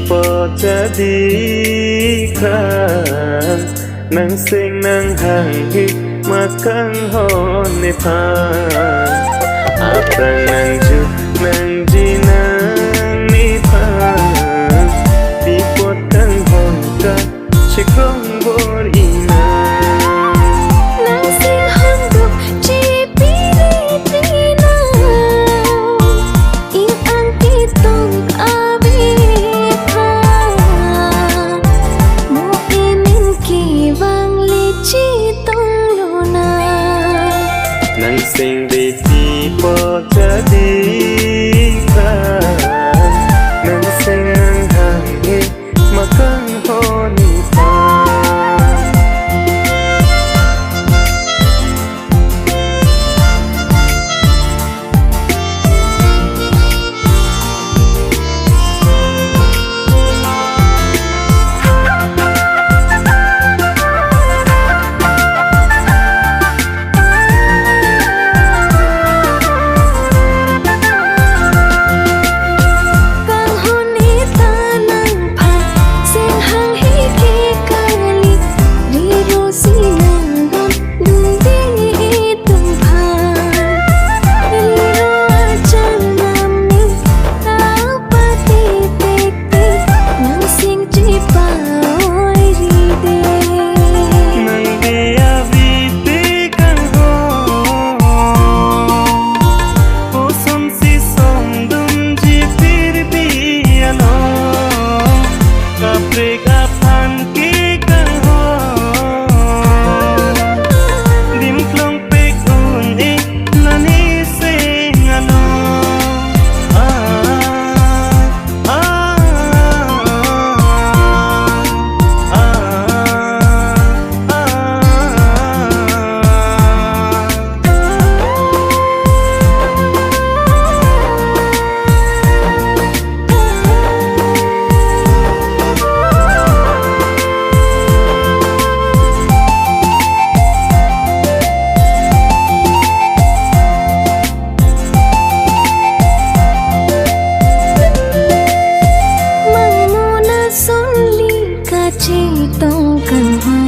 po jadi kan nang sing nang hangi makang hone pan apang nang ju nang ji nang ni pan di pot kang hon ka chikrong bor ina nang sing handuk ji pilitina ing ang kitong nang sing di po jadi kan nang sing nang hangi makang honi pan chỉ tông cần hoa